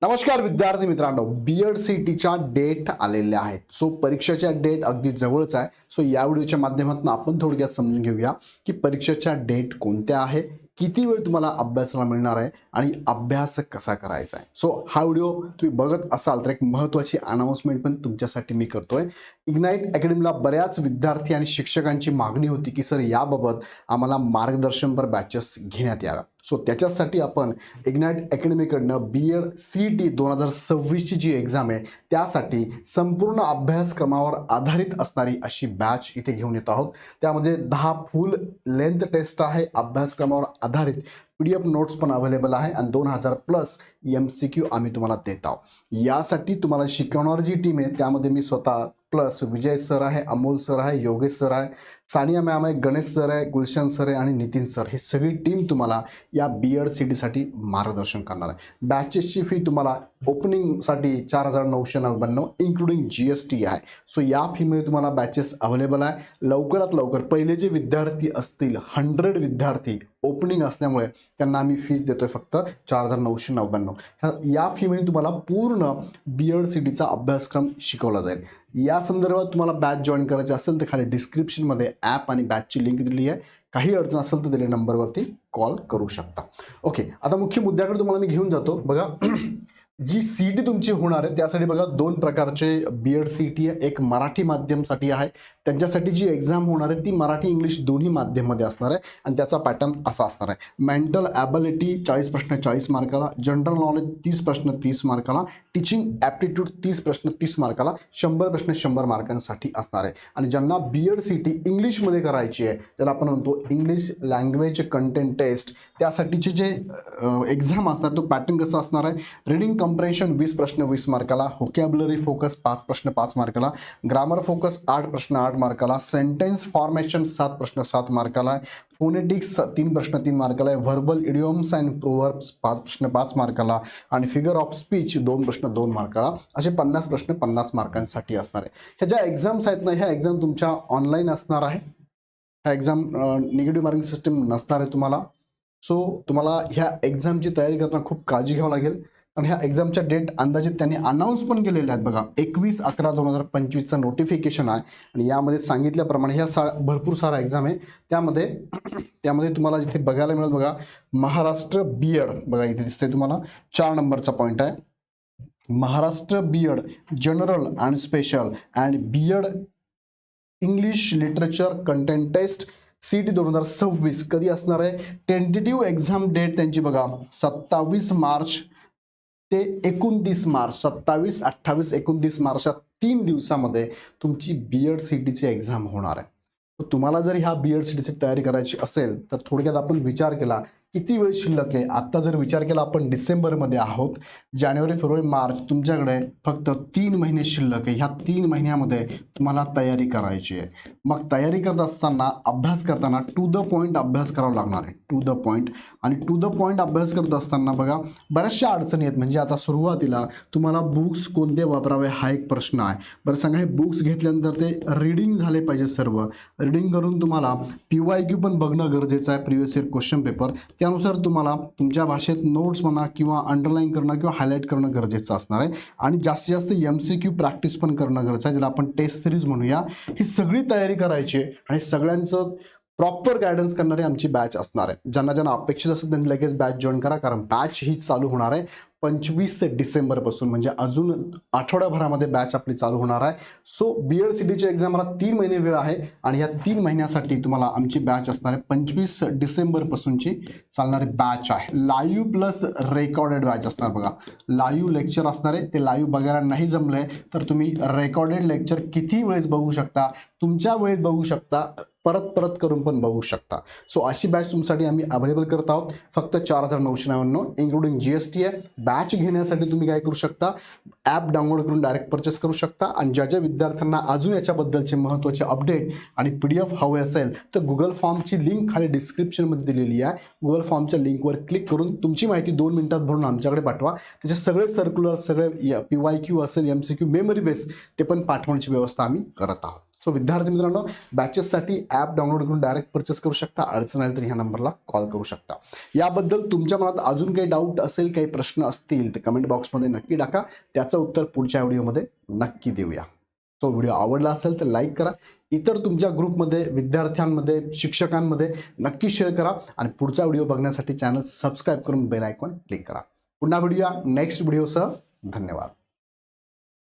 नमस्कार विद्यार्थी मित्रांनो, बीएड सीईटीच्या डेट आलेल्या आहेत. सो परीक्षेच्या डेट अगदी जवळच आहे. सो या व्हिडिओच्या माध्यमातून आपण थोडक्यात समजून घेऊया की परीक्षेच्या डेट कोणत्या आहे, किती वेळ तुम्हाला अभ्यासाला मिळणार आहे आणि अभ्यास कसा करायचा आहे. सो हा व्हिडिओ तुम्ही बघत असाल तर एक महत्त्वाची अनाउन्समेंट पण तुमच्यासाठी मी करतोय. इग्नाइट अकॅडमीला बऱ्याच विद्यार्थी आणि शिक्षकांची मागणी होती की सर याबाबत आम्हाला मार्गदर्शनपर बॅचेस घेण्यात याव्या. सो त्याच्यासाठी आपण इग्नाइट अकॅडमीकडनं बीएड सीईटी 2026ची जी एक्झाम आहे त्यासाठी संपूर्ण अभ्यासक्रमावर आधारित असणारी अशी बॅच इथे घेऊन येत आहोत. त्यामध्ये 10 फुल लेंथ टेस्ट आहे, अभ्यासक्रमावर आधारित PDF नोट्स पण अवेलेबल आहे आणि 2000+ MCQ आम्ही तुम्हाला देत आहोत. यासाठी तुम्हाला शिकवणारी जी टीम आहे त्यामध्ये मी स्वतः प्लस विजय सर आहे, अमोल सर आहे, योगेश सर आहे, सानिया मॅम आहे, गणेश सर आहे, गुलशन सर आहे आणि नितीन सर, हे सगळी टीम तुम्हाला या बीएड सीईटीसाठी मार्गदर्शन करणार आहे. बॅचेसची फी तुम्हाला ओपनिंगसाठी 4,999 इन्क्लुडिंग GST आहे. सो या फीमध्ये तुम्हाला बॅचेस अवेलेबल आहे. लवकरात लवकर पहिले जे विद्यार्थी असतील 100 विद्यार्थी ओपनिंग असल्यामुळे त्यांना आम्ही फीस देतोय फक्त 4,999. या फीमध्ये तुम्हाला पूर्ण बीएड सीईटीचा अभ्यासक्रम शिकवला जाईल. या संदर्भात तुम्हाला बॅच जॉईन करायची असेल तर खाली डिस्क्रिप्शनमध्ये ॲप आणि बॅचची लिंक दिलेली आहे. काही अडचण असेल तर दिलेल्या नंबरवरती कॉल करू शकता. ओके, आता मुख्य मुद्द्याकडे तुम्हाला मी घेऊन जातो. बघा जी सीईटी तुमची होणार आहे त्यासाठी बघा 2 प्रकारचे बीएड सीईटी आहे. एक मराठी माध्यमसाठी आहे, त्यांच्यासाठी जी एक्झाम होणार आहे ती मराठी इंग्लिश दोन्ही माध्यममध्ये असणार आहे आणि त्याचा पॅटर्न असा असणार आहे. मेंटल ॲबिलिटी 40 प्रश्न 40 मार्काला, जनरल नॉलेज 30 प्रश्न 30 मार्काला, टीचिंग ॲप्टिट्यूड 30 प्रश्न 30 मार्काला, 100 प्रश्न 100 मार्कांसाठी असणार आहे. आणि ज्यांना बीएड सीईटी इंग्लिशमध्ये करायची आहे, ज्याला आपण म्हणतो इंग्लिश लँग्वेज कंटेंट टेस्ट, त्यासाठीचे जे एक्झाम असणार तो पॅटर्न कसा असणार आहे. रीडिंग कंप्रेशन 20 प्रश्न 20 मार्काला, व्होकॅब्युलरी फोकस 5 प्रश्न 5 मार्काला, ग्रामर फोकस 8 प्रश्न 8 मार्काला, सेंटेन्स फॉर्मेशन 7 प्रश्न 7 मार्काला, फोनेटिक्स 3 प्रश्न 3 मार्काला, व्हर्बल इडिओम्स अँड प्रोव्हर्ब्स 5 प्रश्न 5 मार्काला आणि फिगर ऑफ स्पीच 2 प्रश्न 2 मार्काला, असे 50 प्रश्न 50 मार्कांसाठी असणार आहे. ह्या ज्या एक्झाम्स आहेत ना, ह्या एक्झाम तुमच्या ऑनलाईन असणार आहे. ह्या एक्झाम निगेटिव्ह मार्किंग सिस्टम नसणार आहे तुम्हाला. सो तुम्हाला ह्या एक्झामची तयारी करताना खूप काळजी घ्यावी लागेल. आणि ह्या एक्झामच्या डेट अंदाजित त्यांनी अनाऊन्स पण केलेल्या आहेत. बघा 21/11/2025चं नोटिफिकेशन आहे आणि यामध्ये सांगितल्याप्रमाणे ह्या भरपूर सारा एक्झाम आहे. त्यामध्ये तुम्हाला जिथे बघायला मिळेल बघा महाराष्ट्र बीएड, बघा इथे दिसतंय तुम्हाला 4 नंबरचा पॉईंट आहे. Maharashtra BEd general and special and BEd English literature content test CET 2026 कधी असणार आहे. टेंटेटिव्ह एक्झाम डेट त्यांची बघा 27 मार्च ते 29 मार्च, 27, 28, 29 मार्च या 3 दिवसामध्ये तुमची बीएड सीईटीची एक्झाम होणार आहे. तुम्हाला जर ह्या बीएड सीईटीची तयारी करायची असेल तर थोडक्यात आपण विचार केला किती वेळ शिल्लक आहे. आत्ता जर विचार केला आपण डिसेंबरमध्ये आहोत, जानेवारी फेब्रुवारी मार्च, तुमच्याकडे फक्त 3 महिने शिल्लक आहे. ह्या 3 महिन्यामध्ये तुम्हाला तयारी करायची आहे. मग तयारी करत असताना अभ्यास करताना टू द पॉईंट अभ्यास करावा लागणार आहे. टू द पॉईंट आणि टू द पॉईंट अभ्यास करत असताना बघा बऱ्याचशा अडचणी आहेत. म्हणजे आता सुरुवातीला तुम्हाला बुक्स कोणते वापरावे हा एक प्रश्न आहे. बरं सांगा, हे बुक्स घेतल्यानंतर ते रीडिंग झाले पाहिजे. सर्व रीडिंग करून तुम्हाला PYQ पण बघणं गरजेचं आहे, प्रिव्हियस इयर क्वेश्चन पेपर. त्यानुसार तुम्हाला तुमच्या भाषेत नोट्स म्हणा किंवा अंडरलाईन करणं किंवा हायलाईट करणं गरजेचं असणार आहे. आणि जास्तीत जास्त MCQ प्रॅक्टिस पण करणं गरजेचं आहे, ज्याला आपण टेस्ट सिरीज म्हणूया. ही सगळी तयारी करायची आहे आणि सगळ्यांचं प्रॉपर गायडन्स करणारी आमची बॅच असणार आहे. ज्यांना अपेक्षित असेल त्यांनी लगेच बॅच जॉईन करा, कारण बॅच ही चालू होणार आहे 25 डिसेंबरपासून, म्हणजे अजून आठवड्याभरामध्ये बॅच आपली चालू होणार आहे. सो बीएड सीईटीची एक्झामला 3 महिने वेळ आहे आणि या 3 महिन्यासाठी तुम्हाला आमची बॅच असणार आहे. 25 डिसेंबरपासूनची चालणारी बॅच आहे. लाईव्ह प्लस रेकॉर्डेड बॅच असणार. बघा लाईव्ह लेक्चर असणार आहे. ते लाईव्ह बघायला नाही जमलंय तर तुम्ही रेकॉर्डेड लेक्चर किती वेळेस बघू शकता, तुमच्या वेळेत बघू शकता, परत करून पण बघू शकता. सो अशी बॅच तुमच्यासाठी आम्ही अवेलेबल करत आहोत. फक्त 4,999 इन्क्लुडिंग GST आहे. बॅच घेण्यासाठी तुम्ही काय करू शकता, ॲप डाउनलोड करून डायरेक्ट परचेस करू शकता. आणि ज्या विद्यार्थ्यांना अजून याच्याबद्दलचे महत्त्वाचे अपडेट आणि PDF हवे असेल तर गुगल फॉर्मची लिंक खाली डिस्क्रिप्शनमध्ये दिलेली आहे. गुगल फॉर्मच्या लिंकवर क्लिक करून तुमची माहिती 2 मिनिटात भरून आमच्याकडे पाठवा. त्याचे सगळे सर्क्युलर, सगळे PYQ असेल, MCQ, मेमरी बेस, ते पण पाठवण्याची व्यवस्था आम्ही करत आहोत. सो विद्यार्थी मित्रांनो, बॅचेससाठी ॲप डाउनलोड करून डायरेक्ट परचेस करू शकता. अडचण आली तर ह्या नंबरला कॉल करू शकता. याबद्दल तुमच्या मनात अजून काही डाऊट असेल, काही प्रश्न असतील तर कमेंट बॉक्समध्ये नक्की टाका. त्याचं उत्तर पुढच्या व्हिडिओमध्ये नक्की देऊया. तो व्हिडिओ आवडला असेल तर लाईक करा. इतर तुमच्या ग्रुपमध्ये, विद्यार्थ्यांमध्ये, शिक्षकांमध्ये नक्की शेअर करा आणि पुढचा व्हिडिओ बघण्यासाठी चॅनल सबस्क्राईब करून बेल आयकॉन क्लिक करा. पुन्हा भेटूया नेक्स्ट व्हिडिओसह. धन्यवाद.